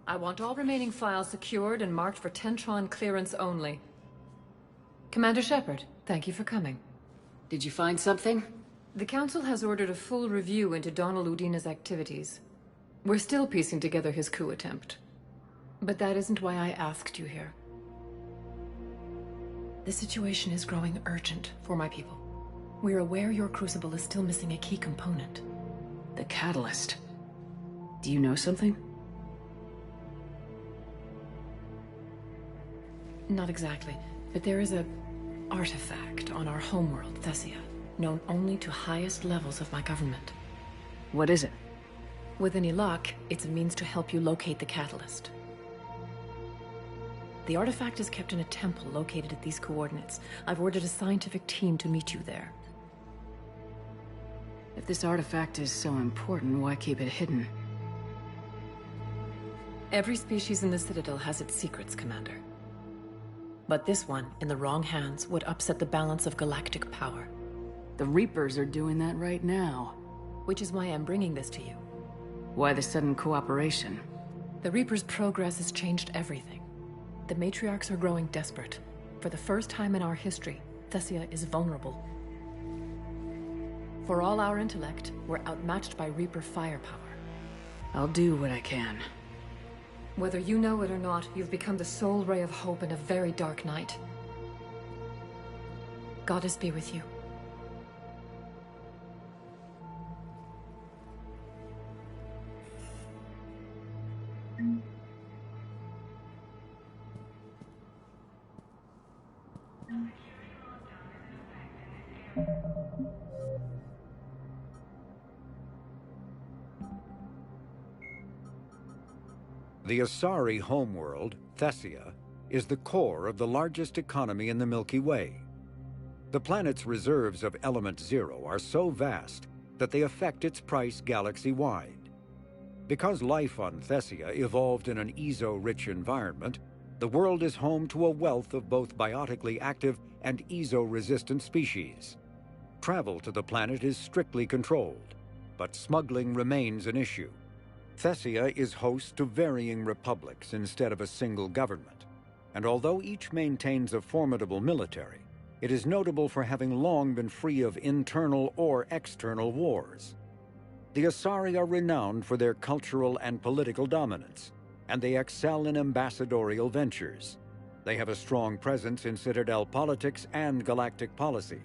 I want all remaining files secured and marked for Tentron clearance only. Commander Shepard, thank you for coming. Did you find something? The Council has ordered a full review into Donald Udina's activities. We're still piecing together his coup attempt. But that isn't why I asked you here. The situation is growing urgent for my people. We're aware your crucible is still missing a key component. The catalyst. Do you know something? Not exactly, but there is a artifact on our homeworld, Thessia, known only to highest levels of my government. What is it? With any luck, it's a means to help you locate the catalyst. The artifact is kept in a temple located at these coordinates. I've ordered a scientific team to meet you there. If this artifact is so important, why keep it hidden? Every species in the Citadel has its secrets, Commander. But this one, in the wrong hands, would upset the balance of galactic power. The Reapers are doing that right now. Which is why I'm bringing this to you. Why the sudden cooperation? The Reapers' progress has changed everything. The matriarchs are growing desperate. For the first time in our history, Thessia is vulnerable. For all our intellect, we're outmatched by Reaper firepower. I'll do what I can. Whether you know it or not, you've become the sole ray of hope in a very dark night. Goddess be with you. The Asari homeworld, Thessia, is the core of the largest economy in the Milky Way. The planet's reserves of Element Zero are so vast that they affect its price galaxy-wide. Because life on Thessia evolved in an EZO-rich environment, the world is home to a wealth of both biotically active and EZO-resistant species. Travel to the planet is strictly controlled, but smuggling remains an issue. Thessia is host to varying republics instead of a single government, and although each maintains a formidable military, it is notable for having long been free of internal or external wars. The Asari are renowned for their cultural and political dominance, and they excel in ambassadorial ventures. They have a strong presence in Citadel politics and galactic policy.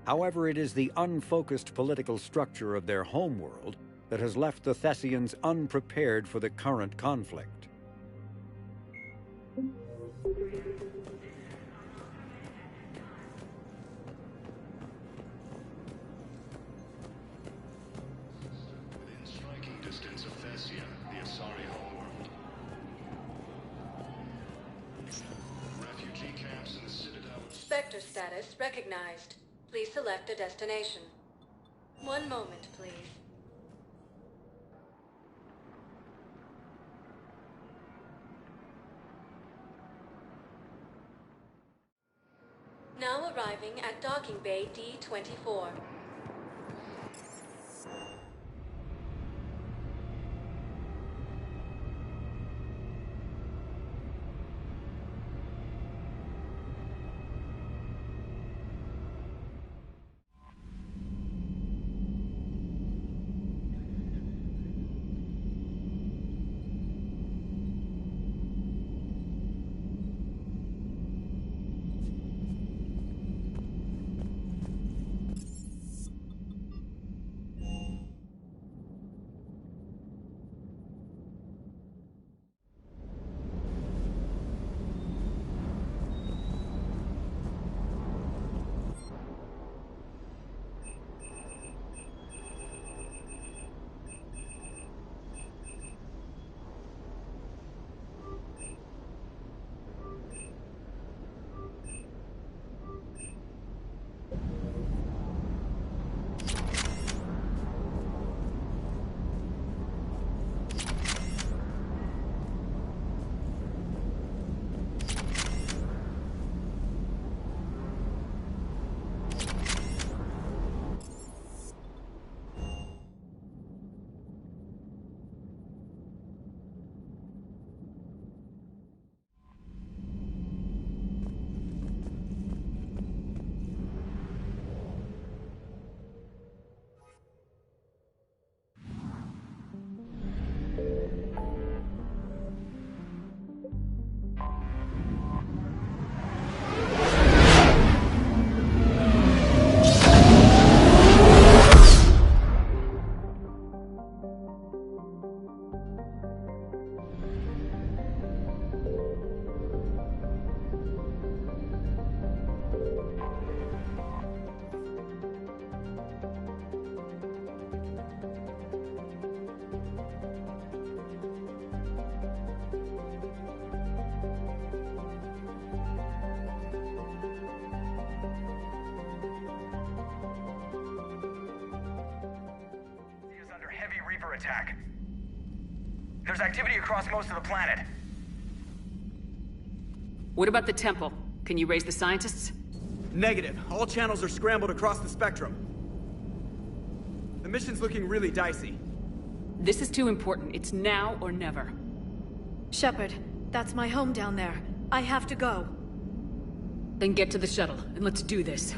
However, it is the unfocused political structure of their homeworld that has left the Thessians unprepared for the current conflict. Within striking distance of Thessia, the Asari homeworld. Refugee camps in the Citadel. Spectre status recognized. Please select a destination. One moment, please. Now arriving at Docking Bay D-24. counterattack. There's activity across most of the planet. What about the temple? Can you raise the scientists? Negative. All channels are scrambled across the spectrum. The mission's looking really dicey. This is too important. It's now or never. Shepard, that's my home down there. I have to go. Then get to the shuttle, and let's do this.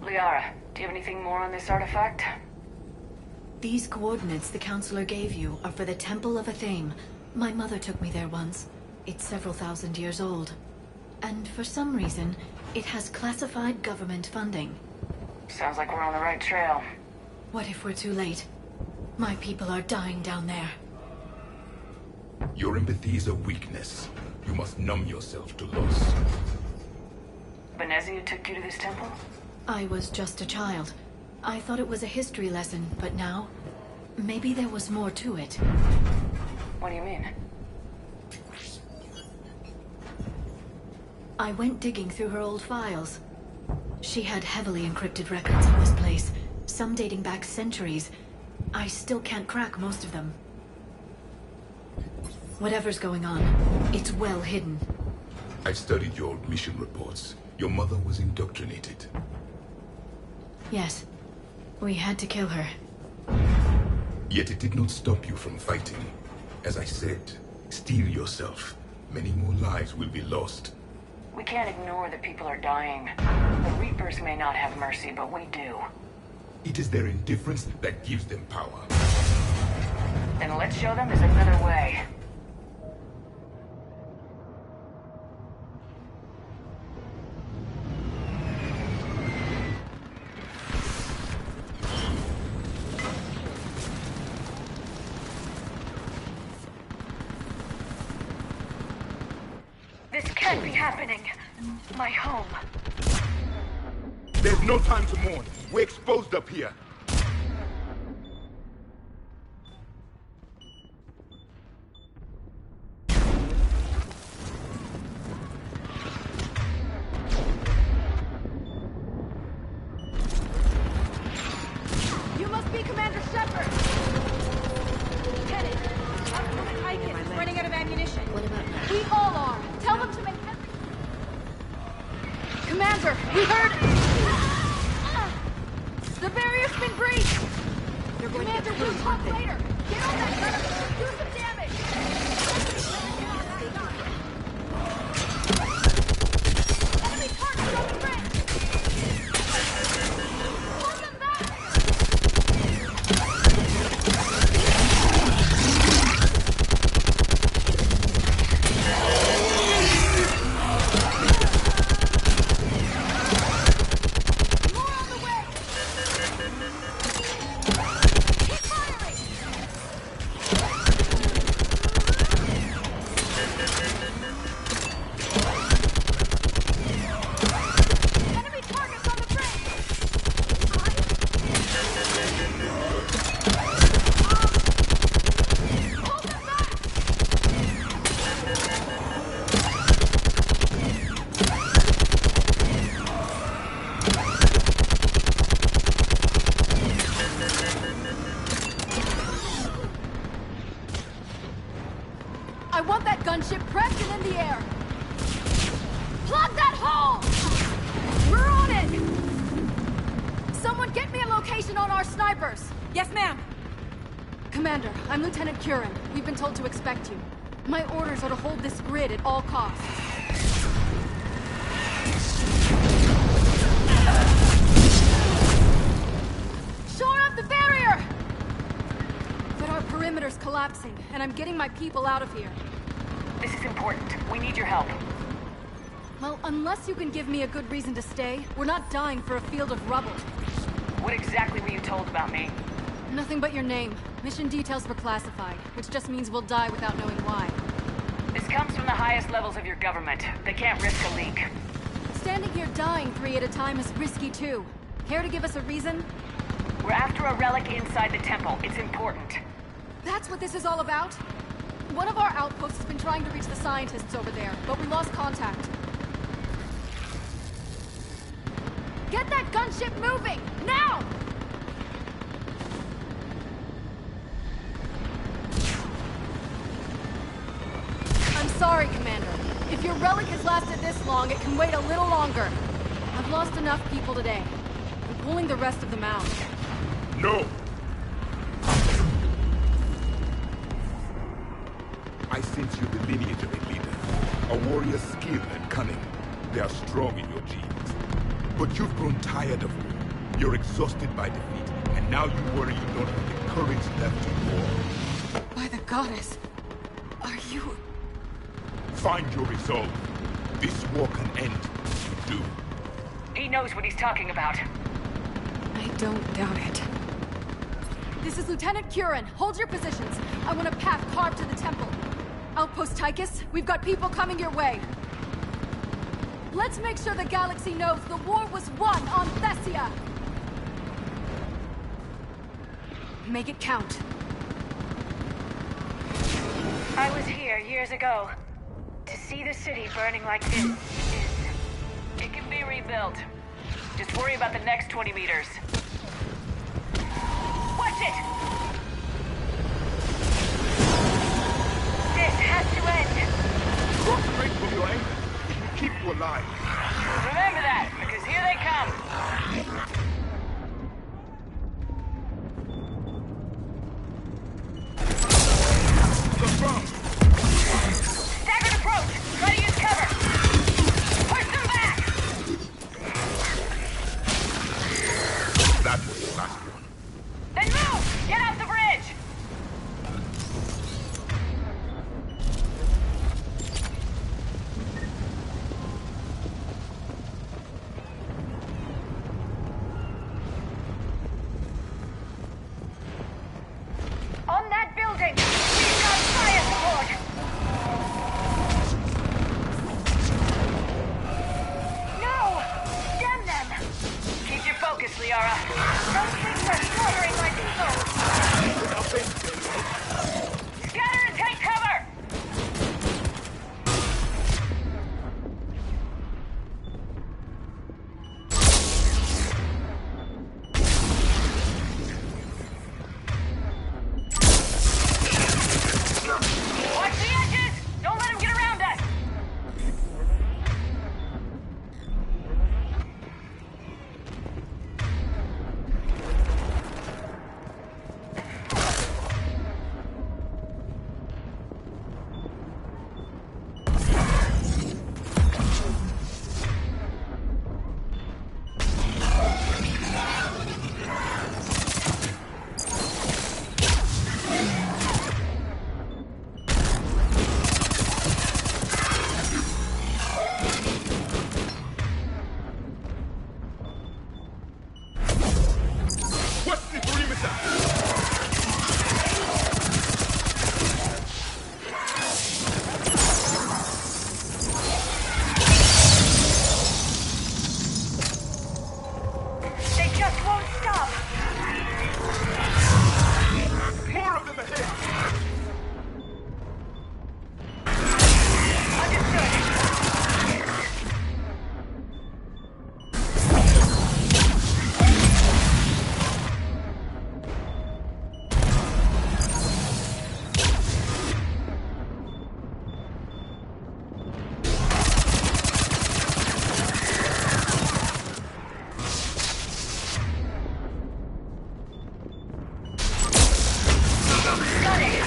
Liara, do you have anything more on this artifact? These coordinates the Counselor gave you are for the Temple of Athame. My mother took me there once. It's several thousand years old. And for some reason, it has classified government funding. Sounds like we're on the right trail. What if we're too late? My people are dying down there. Your empathy is a weakness. You must numb yourself to loss. Venezia took you to this temple? I was just a child. I thought it was a history lesson, but now... maybe there was more to it. What do you mean? I went digging through her old files. She had heavily encrypted records on this place, some dating back centuries. I still can't crack most of them. Whatever's going on, it's well hidden. I've studied your old mission reports. Your mother was indoctrinated. Yes. We had to kill her. Yet it did not stop you from fighting. As I said, steel yourself. Many more lives will be lost. We can't ignore that people are dying. The Reapers may not have mercy, but we do. It is their indifference that gives them power. Then let's show them there's another way. This can't be happening. My home. There's no time to mourn. We're exposed up here. You must be Commander Shepard! Lieutenant, Optimus Icon is running out of ammunition. What about that? We all are. Tell them to make every... Commander, we heard... The barrier's been breached! Commander, we'll talk later! Get on that gunner! Do some damage! Enemy targets on the bridge! Hold them back! More on the way! Keep firing! Enemy targets on the bridge! Hold them back! I want that gunship pressed and in the air! Plug that hole! We're on it! Someone get me a location on our snipers! Yes, ma'am! Commander, I'm Lieutenant Curran. We've been told to expect you. My orders are to hold this grid at all costs. Shore up the barrier! But our perimeter's collapsing, and I'm getting my people out of here. This is important. We need your help. Well, unless you can give me a good reason to stay, we're not dying for a field of rubble. What exactly were you told about me? Nothing but your name. Mission details were classified, which just means we'll die without knowing why. This comes from the highest levels of your government. They can't risk a leak. Standing here dying 3 at a time is risky too. Care to give us a reason? We're after a relic inside the temple. It's important. That's what this is all about? One of our outposts has been trying to reach the scientists over there, but we lost contact. Get that gunship moving! Now! I'm sorry, Commander. If your relic has lasted this long, it can wait a little longer. I've lost enough people today. I'm pulling the rest of them out. No! I sense you the lineage of a leader. A warrior's skill and cunning. They are strong in your genes. But you've grown tired of war. You're exhausted by defeat, and now you worry you don't have the courage left to war. By the goddess, are you... Find your resolve. This war can end if you do. He knows what he's talking about. I don't doubt it. This is Lieutenant Curran. Hold your positions. I want a path carved to the temple. Outpost Tychus, we've got people coming your way. Let's make sure the galaxy knows the war was won on Thessia! Make it count. I was here years ago. To see the city burning like this is... It can be rebuilt. Just worry about the next 20 meters. Watch it! This has to end! Go straight for your aim. It will keep you alive. Remember that, because here they come! Staggered approach! Try to use cover! Push them back! That was the last one. Then move! Get off the bridge! On that building! We've got fire support! No! Damn them! Keep your focus, Liara. Those things are slaughtering my people! Scatter and take cover! Watch the edges! Don't let them get around us! What's the perimeter? They just won't stop! More of them ahead! Understood! Got it!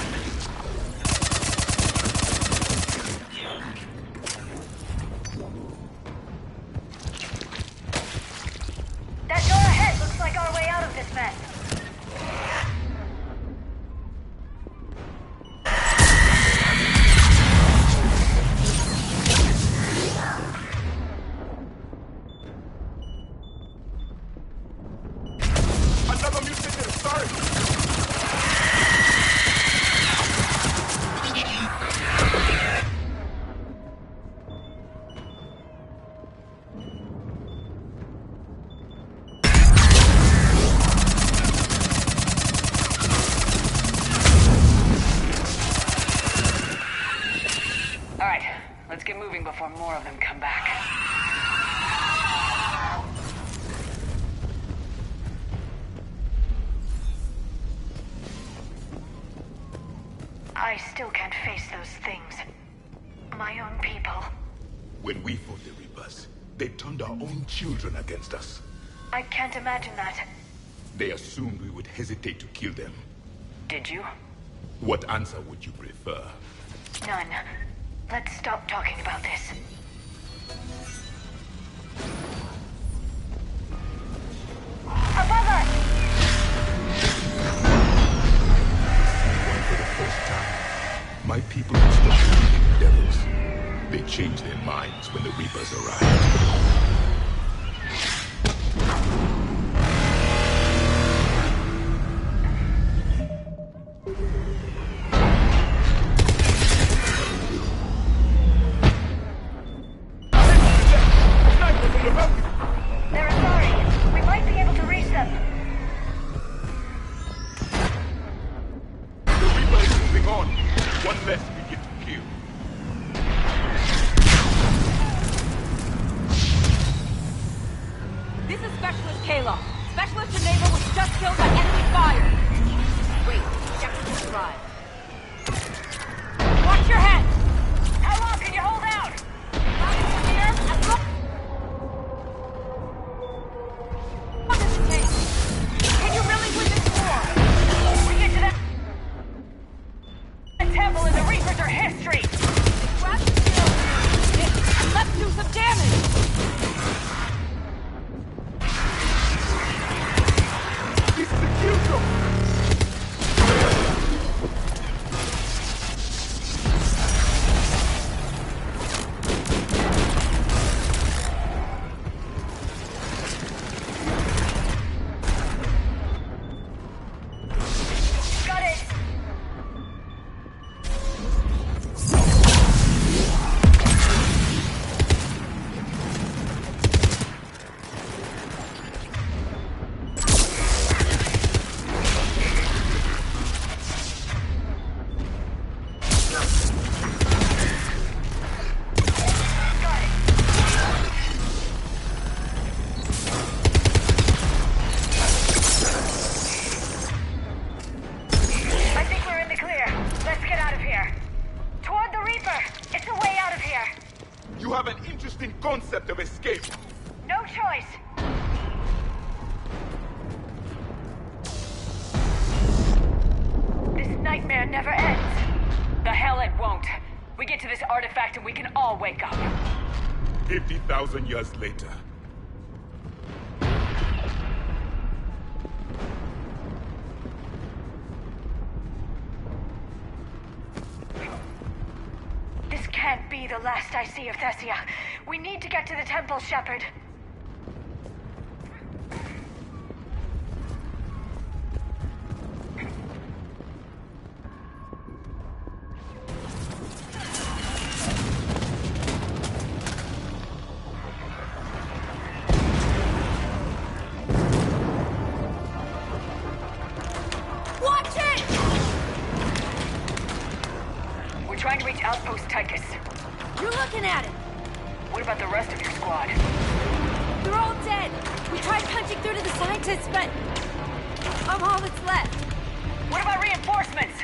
That door ahead looks like our way out of this mess. Alright, let's get moving before more of them come back. I still can't face those things. My own people. When we fought the Reapers, they turned our own children against us. I can't imagine that. They assumed we would hesitate to kill them. Did you? What answer would you prefer? None. Let's stop talking about this. Above us! For the first time, my people will stop believing in devils. They changed their minds when the Reapers arrived. They're sorry. We might be able to reach them. The Reaper is moving on. One less we get to kill. This is Specialist Kayla. Specialist in Naval was just killed by enemy fire. Wait, Jefferson arrived. Watch your head! How long can you hold out? Can you really win this war? We get to that temple and the Reapers are history! Grab the shield and let's do some damage! This is the kill zone! Got it! I think we're in the clear. Let's get out of here. Toward the Reaper! It's a way out of here! You have an interesting concept of escape. No choice! This nightmare never ends. The hell it won't. We get to this artifact and we can all wake up. 50,000 years later. This can't be the last I see of Thessia. We need to get to the temple, Shepard. Watch it! We're trying to reach Outpost Tychus. You're looking at it. What about the rest of your squad? They're all dead. We tried punching through to the scientists, but I'm all that's left. What about reinforcements?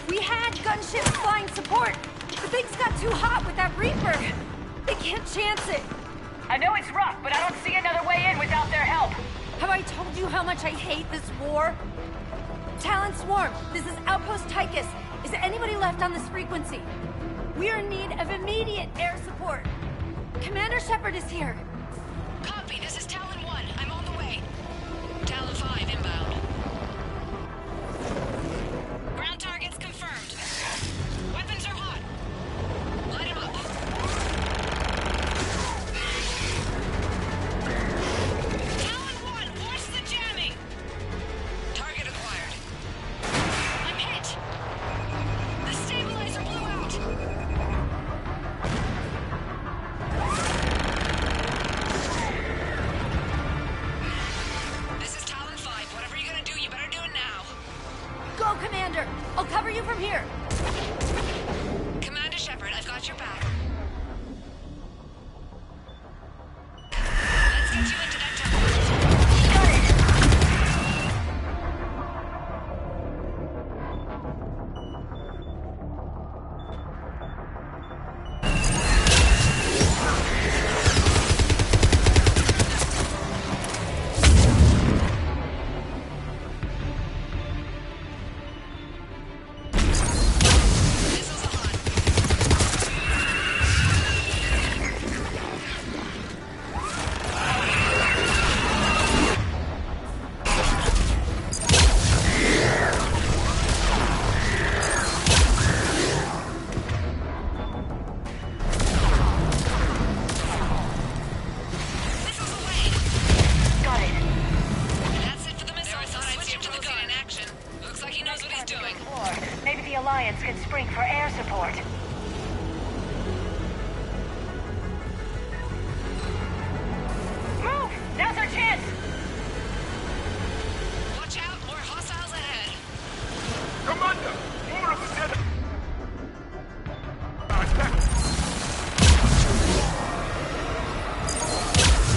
We had gunships flying support, but things got too hot with that Reaper. They can't chance it. I know it's rough, but I don't see another way in without their help. Have I told you how much I hate this war? Talon Swarm, this is Outpost Tychus. Is there anybody left on this frequency? We are in need of immediate air support. Commander Shepard is here. Copy, this is Talon 1. I'm on the way. Talon 5 inbound. Ground targets confirmed. Weapons are hot. Light 'em up. Talon 1, watch the jamming! you from here. Commander Shepard, I've got your back. Let's get you into that temple. Maybe the Alliance can spring for air support. Move! Now's our chance! Watch out, more hostiles ahead. Commander! More of the center!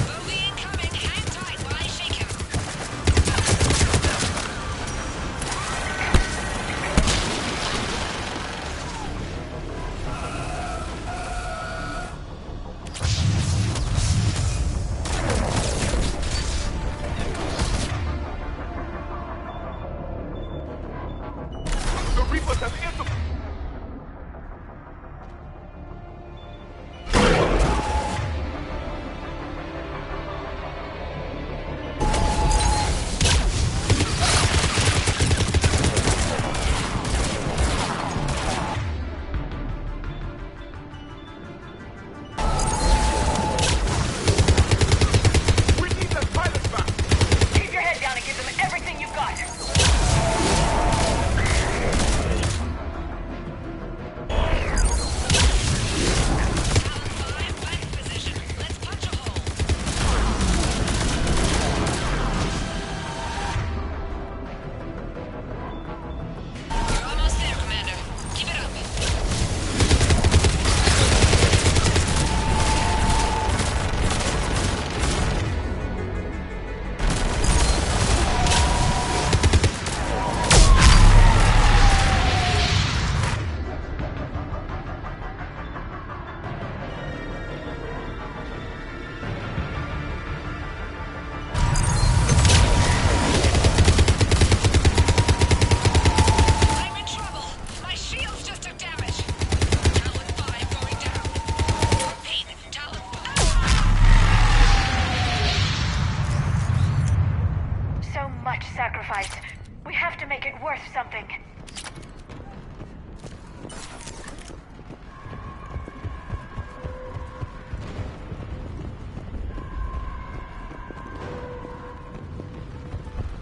Bogey incoming, hang tight while I shake him. The Reapers have entered! We need that pilot back! Keep your head down and give them everything you've got. Position. Let's punch a hole. You're almost there, Commander. Keep it up. I'm in trouble. My shields just took damage. Talon 5 going down. Repeat, Talon 5. So much sacrifice. We have to make it worth something.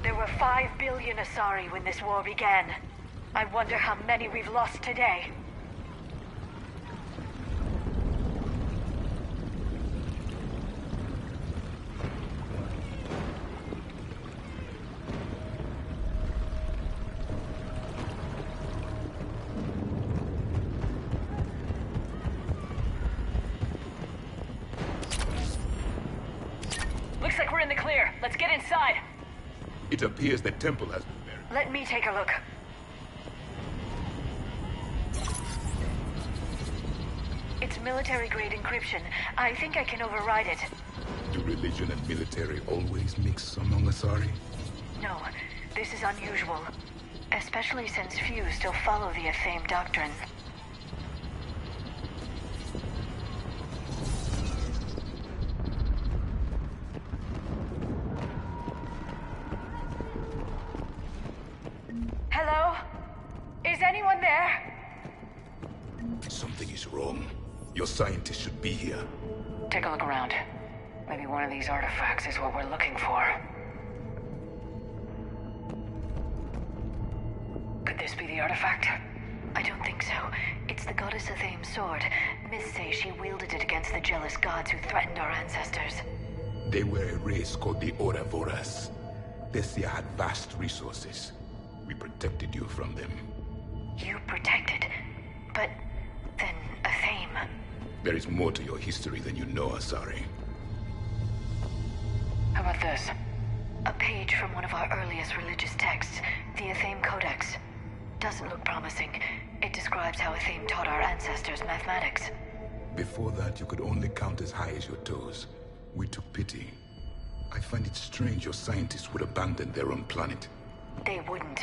There were 5 billion Asari when this war began. I wonder how many we've lost today. Looks like we're in the clear. Let's get inside. It appears the temple has been buried. Let me take a look. It's military-grade encryption. I think I can override it. Do religion and military always mix among Asari? No, this is unusual. Especially since few still follow the Athame doctrine. Hello? Is anyone there? Something is wrong. Your scientists should be here. Take a look around. Maybe one of these artifacts is what we're looking for. Could this be the artifact? I don't think so. It's the goddess Athame's sword. Myths say she wielded it against the jealous gods who threatened our ancestors. They were a race called the Ouroboros. Thessia had vast resources. We protected you from them. You protected. But then Athame. There is more to your history than you know, Asari. How about this? A page from one of our earliest religious texts, the Athame Codex. Doesn't look promising. It describes how Athame taught our ancestors mathematics. Before that, you could only count as high as your toes. We took pity. I find it strange your scientists would abandon their own planet. They wouldn't.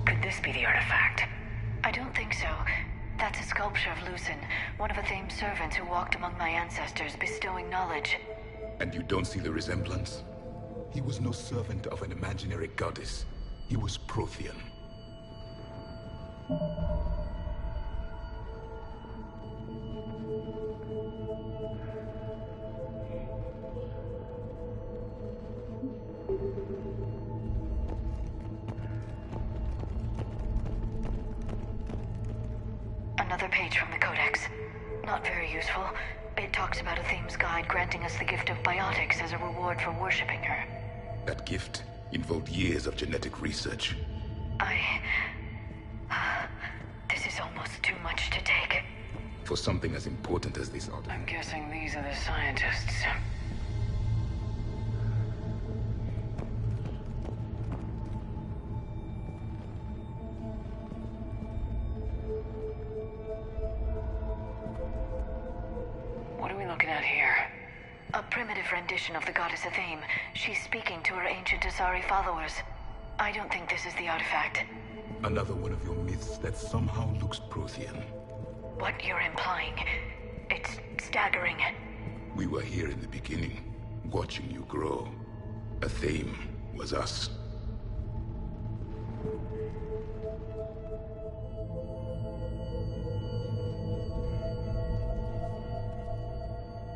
Could this be the artifact? I don't think so. That's a sculpture of Lucen, one of Athame's servants who walked among my ancestors, bestowing knowledge. And you don't see the resemblance? He was no servant of an imaginary goddess. He was Prothean. Another page from the Codex. Not very useful. It talks about Athame's guide granting us the gift of biotics as a reward for worshipping her. That gift involved years of genetic research. This is almost too much to take. For something as important as this artifact. I'm guessing these are the scientists. What are we looking at here? A primitive rendition of the goddess Athame. She's speaking to her ancient Asari followers. I don't think this is the artifact. Another one of your myths that somehow looks Prothean. What you're implying, it's staggering. We were here in the beginning, watching you grow. Athame was us.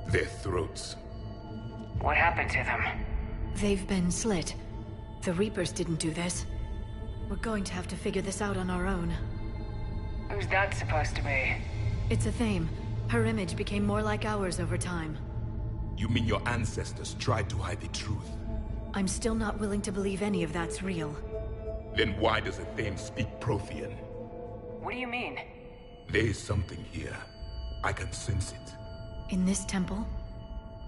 Their throats. What happened to them? They've been slit. The Reapers didn't do this. We're going to have to figure this out on our own. Who's that supposed to be? It's Athame. Her image became more like ours over time. You mean your ancestors tried to hide the truth? I'm still not willing to believe any of that's real. Then why does Athame speak Prothean? What do you mean? There is something here. I can sense it. In this temple?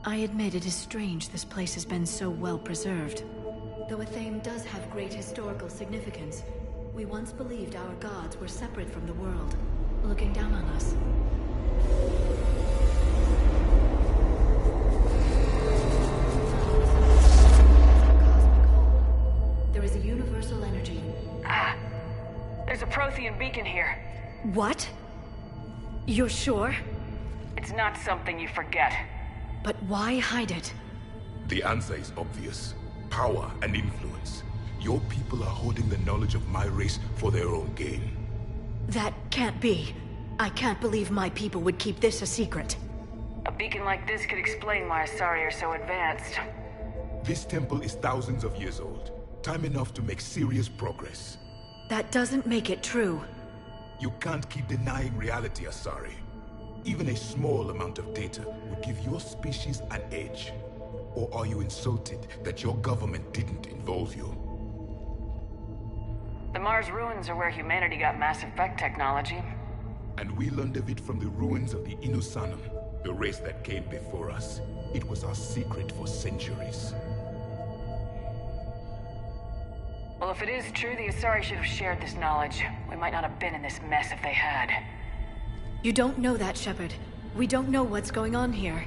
I admit it is strange this place has been so well preserved. Though Athame does have great historical significance, we once believed our gods were separate from the world, looking down on us. There is a universal energy. There's a Prothean beacon here. What? You're sure? It's not something you forget. But why hide it? The answer is obvious. Power and influence. Your people are holding the knowledge of my race for their own gain. That can't be. I can't believe my people would keep this a secret. A beacon like this could explain why Asari are so advanced. This temple is thousands of years old. Time enough to make serious progress. That doesn't make it true. You can't keep denying reality, Asari. Even a small amount of data would give your species an edge. Or are you insulted that your government didn't involve you? The Mars ruins are where humanity got Mass Effect technology. And we learned of it from the ruins of the Inusanum, the race that came before us. It was our secret for centuries. Well, if it is true, the Asari should have shared this knowledge. We might not have been in this mess if they had. You don't know that, Shepard. We don't know what's going on here.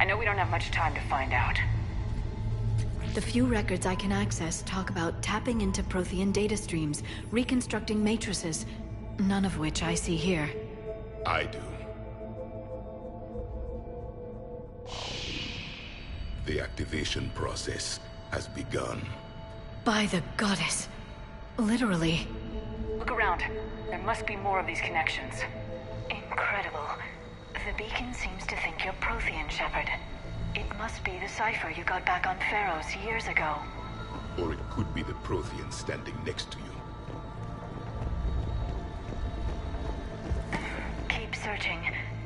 I know we don't have much time to find out. The few records I can access talk about tapping into Prothean data streams, reconstructing matrices, none of which I see here. I do. The activation process has begun. By the goddess. Literally. Look around. There must be more of these connections. Incredible. The beacon seems to think you're Prothean, Shepard. It must be the cipher you got back on Pharaohs years ago. Or it could be the Prothean standing next to you. Keep searching.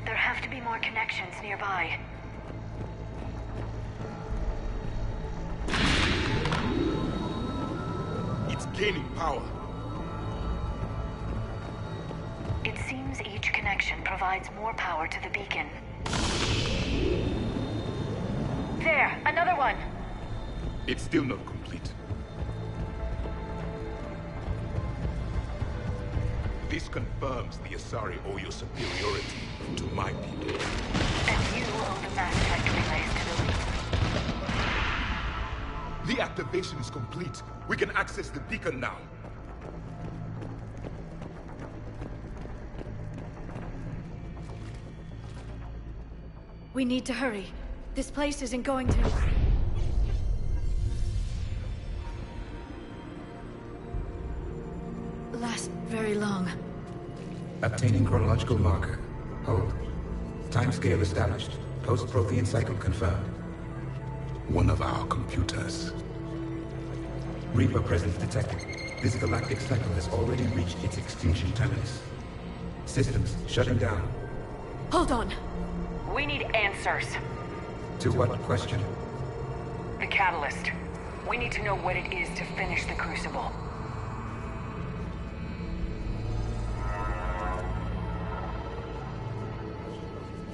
There have to be more connections nearby. It's gaining power. It seems each connection provides more power to the beacon. There, another one! It's still not complete. This confirms the Asari owe your superiority to my people. And you owe the mass-type relays to the Reapers. The activation is complete. We can access the beacon now. We need to hurry. This place isn't going to... last very long. Obtaining chronological marker. Hold. Timescale established. Post-Prothean cycle confirmed. One of our computers. Reaper presence detected. This galactic cycle has already reached its extinction terminus. Systems shutting down. Hold on. We need answers. To what question? The catalyst. We need to know what it is to finish the Crucible.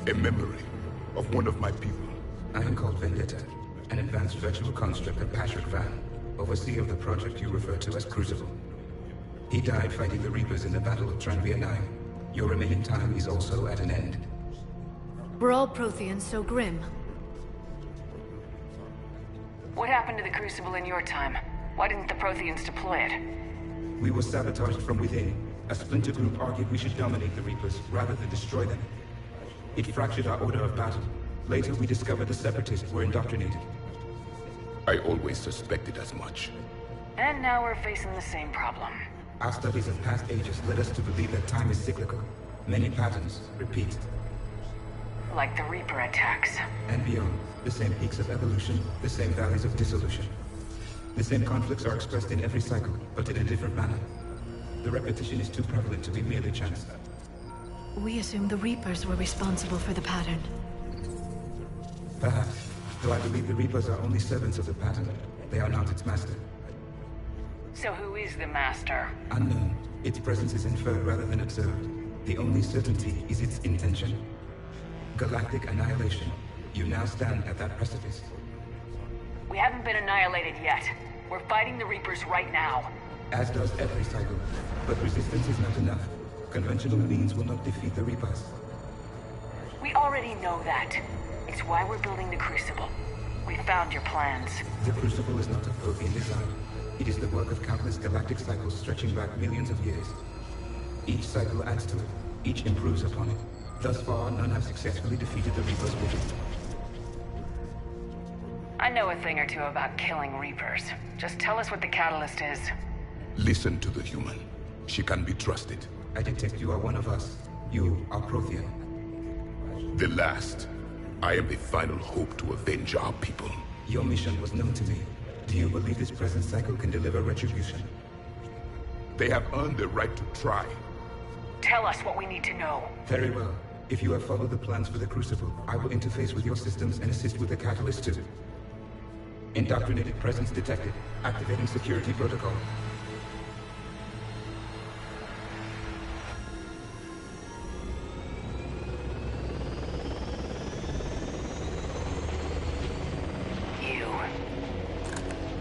A memory of one of my people. I am called Vendetta, an advanced virtual construct of Patrick Van, overseer of the project you refer to as Crucible. He died fighting the Reapers in the Battle of Tranvia 9. Your remaining time is also at an end. We're all Protheans, so grim. What happened to the Crucible in your time? Why didn't the Protheans deploy it? We were sabotaged from within. A splinter group argued we should dominate the Reapers rather than destroy them. It fractured our order of battle. Later, we discovered the Separatists were indoctrinated. I always suspected as much. And now we're facing the same problem. Our studies of past ages led us to believe that time is cyclical. Many patterns repeat. Like the Reaper attacks. And beyond, the same peaks of evolution, the same valleys of dissolution. The same conflicts are expressed in every cycle, but in a different manner. The repetition is too prevalent to be merely chance. We assumed the Reapers were responsible for the pattern. Perhaps, though I believe the Reapers are only servants of the pattern. They are not its master. So who is the Master? Unknown. Its presence is inferred rather than observed. The only certainty is its intention. Galactic annihilation. You now stand at that precipice. We haven't been annihilated yet. We're fighting the Reapers right now. As does every cycle. But resistance is not enough. Conventional means will not defeat the Reapers. We already know that. It's why we're building the Crucible. We found your plans. The Crucible is not a Prothean design. It is the work of countless galactic cycles stretching back millions of years. Each cycle adds to it. Each improves upon it. Thus far, none have successfully defeated the Reapers with it. I know a thing or two about killing Reapers. Just tell us what the catalyst is. Listen to the human. She can be trusted. I detect you are one of us. You are Prothean. The last. I am the final hope to avenge our people. Your mission was known to me. Do you believe this present cycle can deliver retribution? They have earned the right to try. Tell us what we need to know. Very well. If you have followed the plans for the Crucible, I will interface with your systems and assist with the catalyst too. Indoctrinated presence detected. Activating security protocol.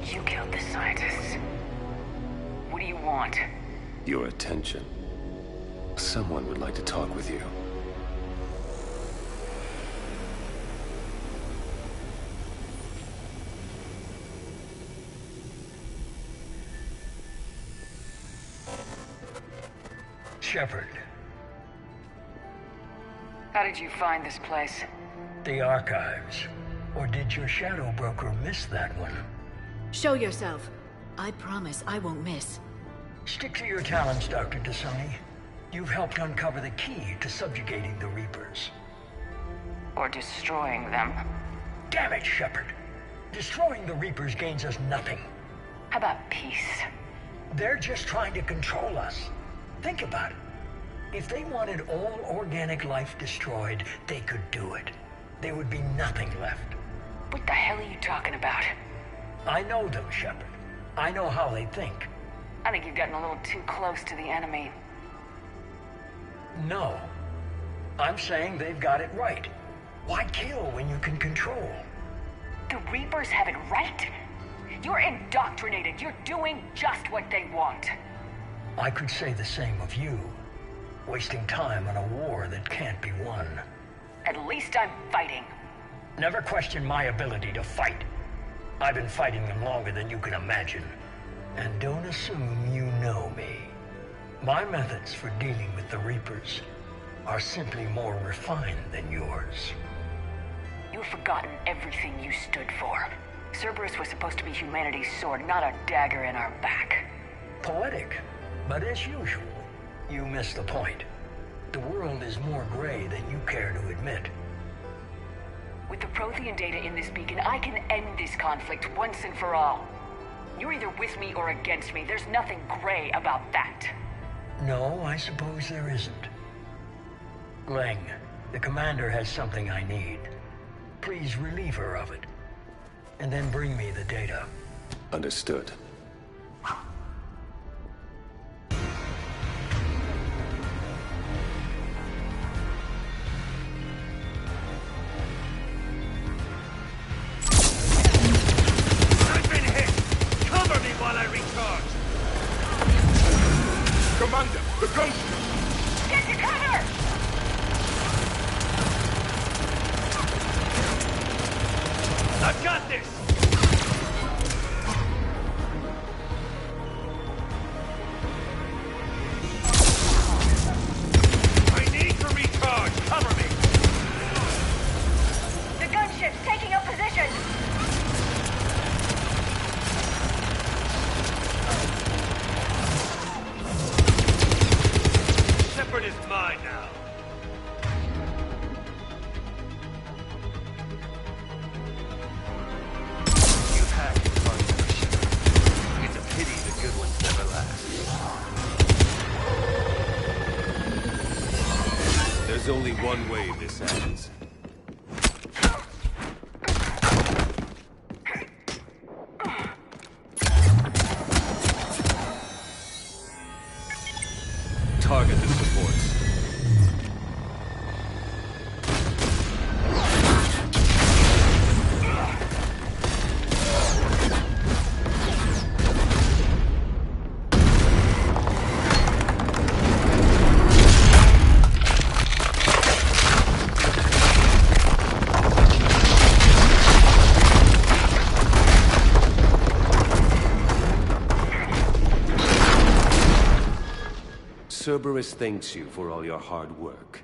You killed the scientists. What do you want? Your attention. Someone would like to talk with you. Shepard. How did you find this place? The archives. Or did your shadow broker miss that one? Show yourself. I promise I won't miss. Stick to your talents, Dr. Thessia. You've helped uncover the key to subjugating the Reapers. Or destroying them. Damn it, Shepard. Destroying the Reapers gains us nothing. How about peace? They're just trying to control us. Think about it. If they wanted all organic life destroyed, they could do it. There would be nothing left. What the hell are you talking about? I know them, Shepard. I know how they think. I think you've gotten a little too close to the enemy. No. I'm saying they've got it right. Why kill when you can control? The Reapers have it right? You're indoctrinated. You're doing just what they want. I could say the same of you. Wasting time on a war that can't be won. At least I'm fighting. Never question my ability to fight. I've been fighting them longer than you can imagine. And don't assume you know me. My methods for dealing with the Reapers are simply more refined than yours. You've forgotten everything you stood for. Cerberus was supposed to be humanity's sword, not a dagger in our back. Poetic, but as usual, you missed the point. The world is more gray than you care to admit. With the Prothean data in this beacon, I can end this conflict once and for all. You're either with me or against me. There's nothing gray about that. No, I suppose there isn't. Lang, the commander has something I need. Please relieve her of it. And then bring me the data. Understood. I've been hit! Cover me while I recharge! Commander, the gunship! Get to cover! I've got this! I need to recharge! Cover me! The gunship's taking up position! Shepard is mine now. You've had your fun, Shepard. It's a pity the good ones never last. There's only one way this ends. Target the supports. Cerberus thanks you for all your hard work.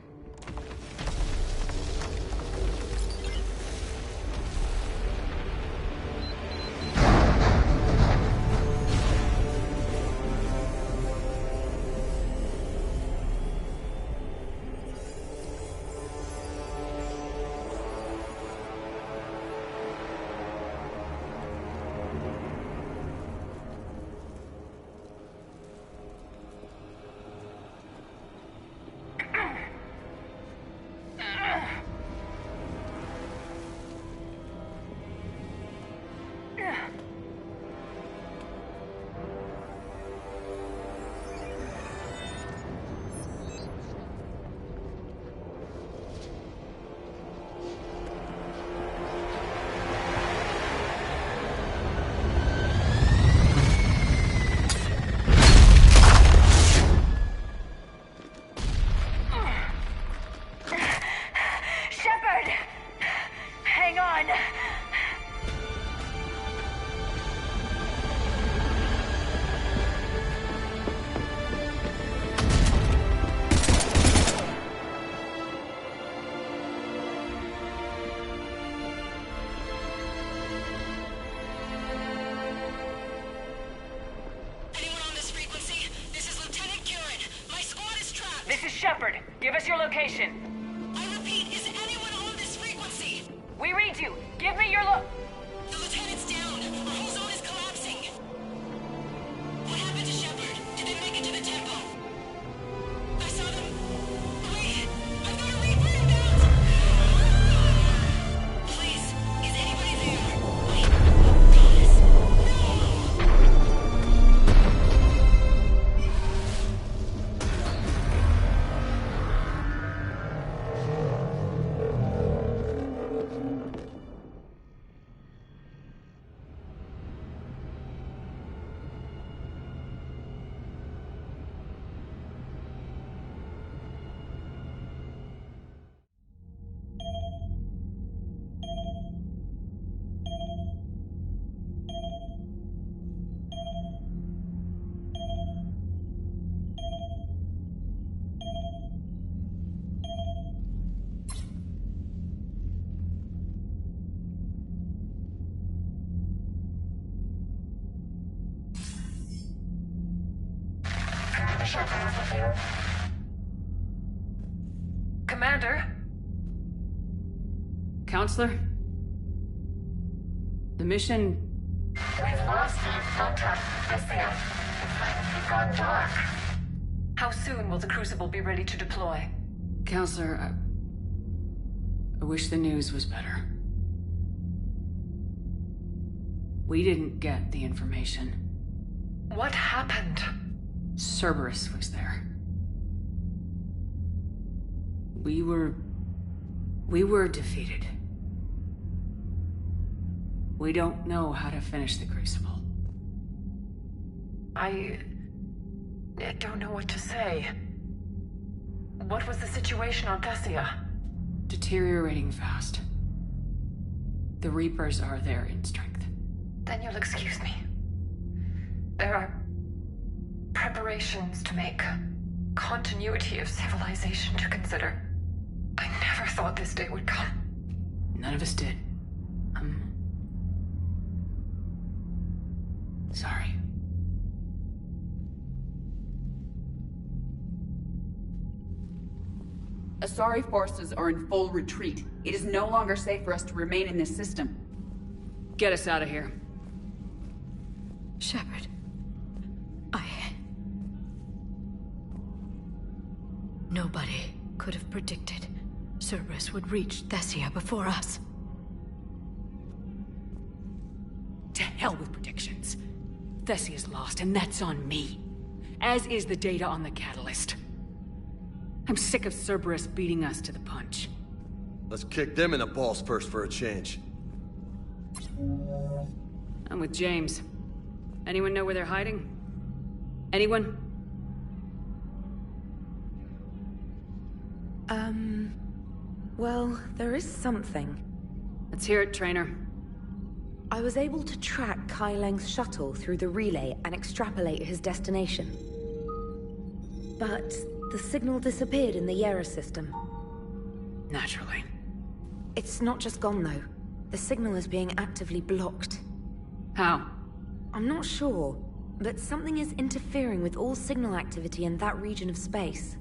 us your location. I repeat, is anyone on this frequency? We read you. Give me your The lieutenant's down. Our whole zone is collapsing. What happened to Shepard? Did they make it to the temple? I saw them. Wait, I've got a Reaper inbound. Please, is anybody there? Wait, promise. Commander? Counselor? The mission... We've lost contact with Thessia. It's like we've gone dark. How soon will the Crucible be ready to deploy? Counselor, I wish the news was better. We didn't get the information. What happened? Cerberus was there. We were defeated. We don't know how to finish the Crucible. I don't know what to say. What was the situation on Thessia? Deteriorating fast. The Reapers are there in strength. Then you'll excuse me. There are preparations to make, continuity of civilization to consider. I never thought this day would come. None of us did. Sorry. Asari forces are in full retreat. It is no longer safe for us to remain in this system. Get us out of here. Shepard. Nobody could have predicted Cerberus would reach Thessia before us. To hell with predictions. Thessia's lost, and that's on me. As is the data on the catalyst. I'm sick of Cerberus beating us to the punch. Let's kick them in the balls first for a change. I'm with James. Anyone know where they're hiding? Anyone? Well, there is something. Let's hear it, Trainer. I was able to track Kai Leng's shuttle through the relay and extrapolate his destination. But the signal disappeared in the Yera system. Naturally. It's not just gone, though. The signal is being actively blocked. How? I'm not sure, but something is interfering with all signal activity in that region of space.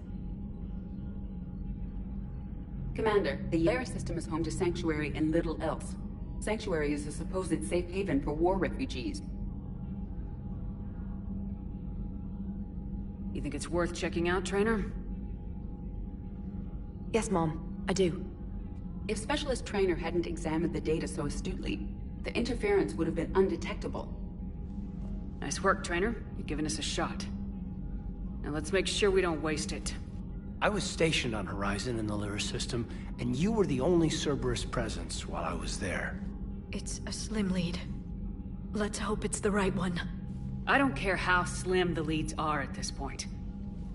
Commander, the Yera system is home to Sanctuary and little else. Sanctuary is a supposed safe haven for war refugees. You think it's worth checking out, Trainer? Yes, Mom. I do. If Specialist Trainer hadn't examined the data so astutely, the interference would have been undetectable. Nice work, Trainer. You've given us a shot. Now let's make sure we don't waste it. I was stationed on Horizon in the Lyra system, and you were the only Cerberus presence while I was there. It's a slim lead. Let's hope it's the right one. I don't care how slim the leads are at this point.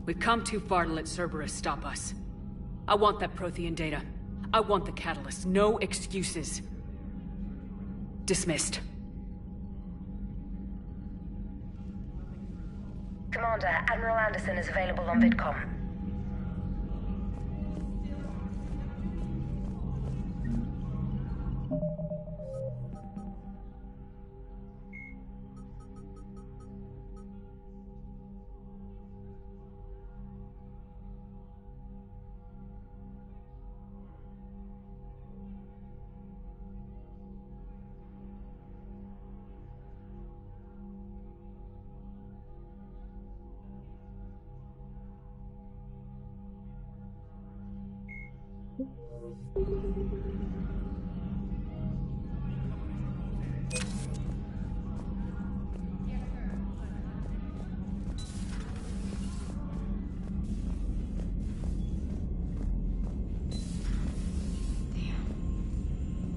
We've come too far to let Cerberus stop us. I want that Prothean data. I want the catalyst. No excuses. Dismissed. Commander, Admiral Anderson is available on VidCom.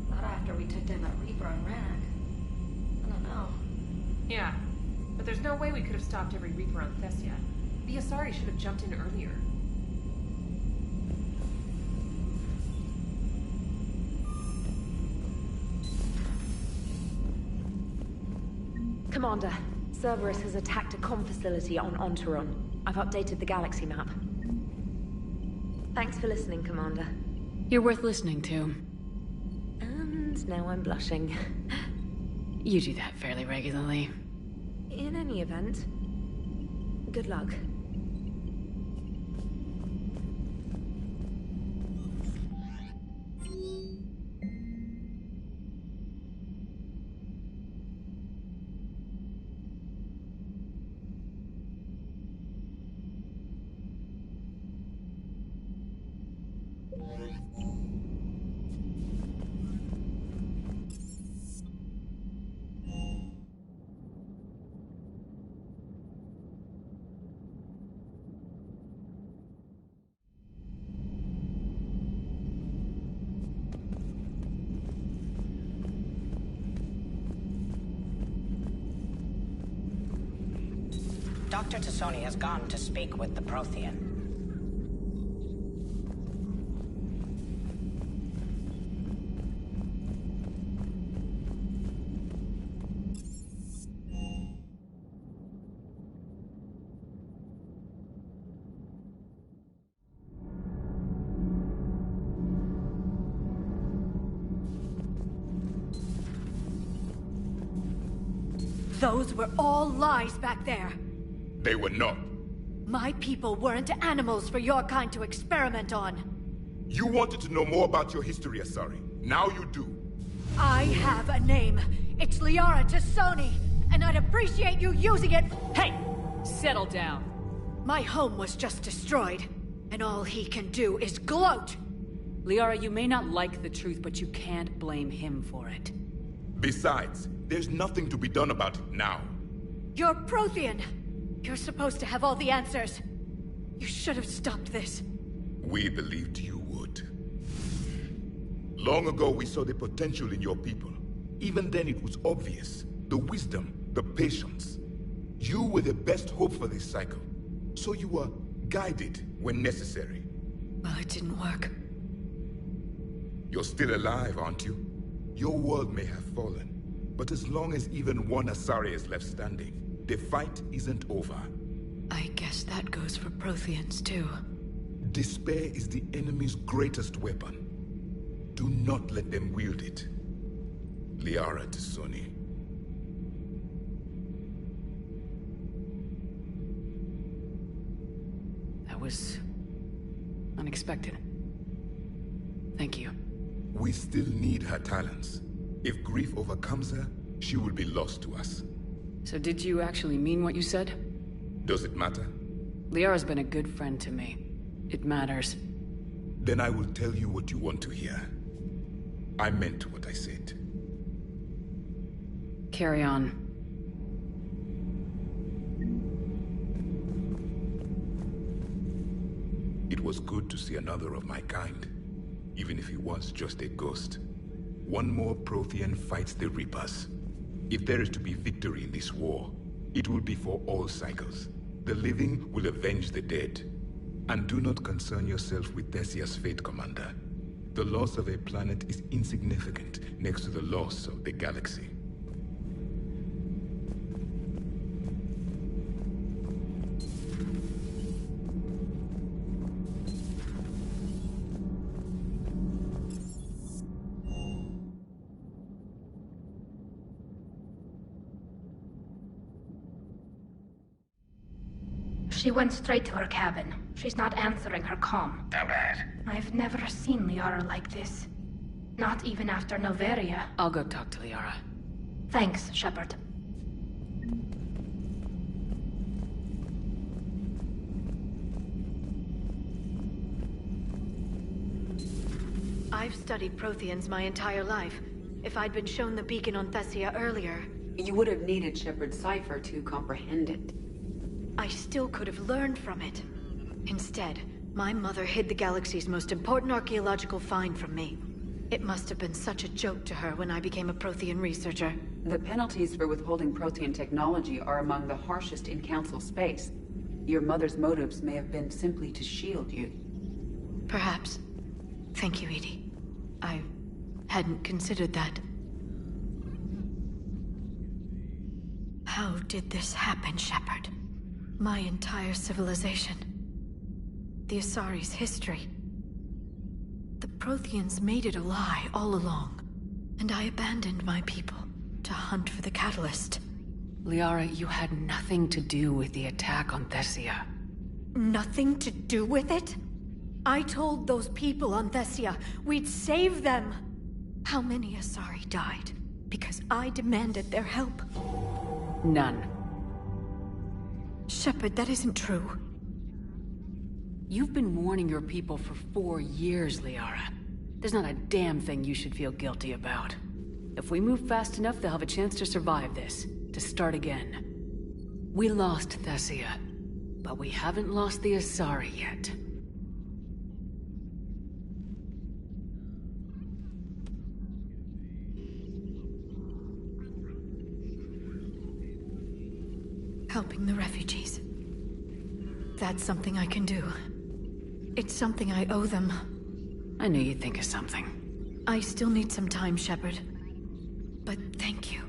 Not after we took down that Reaper on Rack. I don't know. Yeah, but there's no way we could have stopped every Reaper on Thessia. The Asari should have jumped in earlier. Commander, Cerberus has attacked a comm facility on Ontaron. I've updated the galaxy map. Thanks for listening, Commander. You're worth listening to. And now I'm blushing. You do that fairly regularly. In any event, good luck. Dr. Tassoni has gone to speak with the Prothean. Those were all lies back there. They were not. My people weren't animals for your kind to experiment on. You wanted to know more about your history, Asari. Now you do. I have a name. It's Liara Tassoni, and I'd appreciate you using it. Hey! Settle down. My home was just destroyed, and all he can do is gloat. Liara, you may not like the truth, but you can't blame him for it. Besides, there's nothing to be done about it now. You're Prothean. You're supposed to have all the answers. You should have stopped this. We believed you would. Long ago, we saw the potential in your people. Even then, it was obvious. The wisdom, the patience. You were the best hope for this cycle. So you were guided when necessary. Well, it didn't work. You're still alive, aren't you? Your world may have fallen, but as long as even one Asari is left standing, the fight isn't over. I guess that goes for Protheans, too. Despair is the enemy's greatest weapon. Do not let them wield it. Liara Tassoni. That was unexpected. Thank you. We still need her talents. If grief overcomes her, she will be lost to us. So did you actually mean what you said? Does it matter? Liara's been a good friend to me. It matters. Then I will tell you what you want to hear. I meant what I said. Carry on. It was good to see another of my kind, even if he was just a ghost. One more Prothean fights the Reapers. If there is to be victory in this war, it will be for all cycles. The living will avenge the dead. And do not concern yourself with Thessia's fate, Commander. The loss of a planet is insignificant next to the loss of the galaxy. She went straight to her cabin. She's not answering her comm. How bad? I've never seen Liara like this. Not even after Noveria. I'll go talk to Liara. Thanks, Shepard. I've studied Protheans my entire life. If I'd been shown the beacon on Thessia earlier... You would have needed Shepard's cipher to comprehend it. I still could have learned from it. Instead, my mother hid the galaxy's most important archaeological find from me. It must have been such a joke to her when I became a Prothean researcher. The penalties for withholding Prothean technology are among the harshest in Council space. Your mother's motives may have been simply to shield you. Perhaps. Thank you, Edie. I hadn't considered that. How did this happen, Shepard? My entire civilization. The Asari's history. The Protheans made it a lie all along, and I abandoned my people to hunt for the catalyst. Liara, you had nothing to do with the attack on Thessia. Nothing to do with it? I told those people on Thessia we'd save them. How many Asari died because I demanded their help? None. Shepard, that isn't true. You've been warning your people for 4 years, Liara. There's not a damn thing you should feel guilty about. If we move fast enough, they'll have a chance to survive this, to start again. We lost Thessia, but we haven't lost the Asari yet. Helping the refugees. That's something I can do. It's something I owe them. I knew you'd think of something. I still need some time, Shepard. But thank you.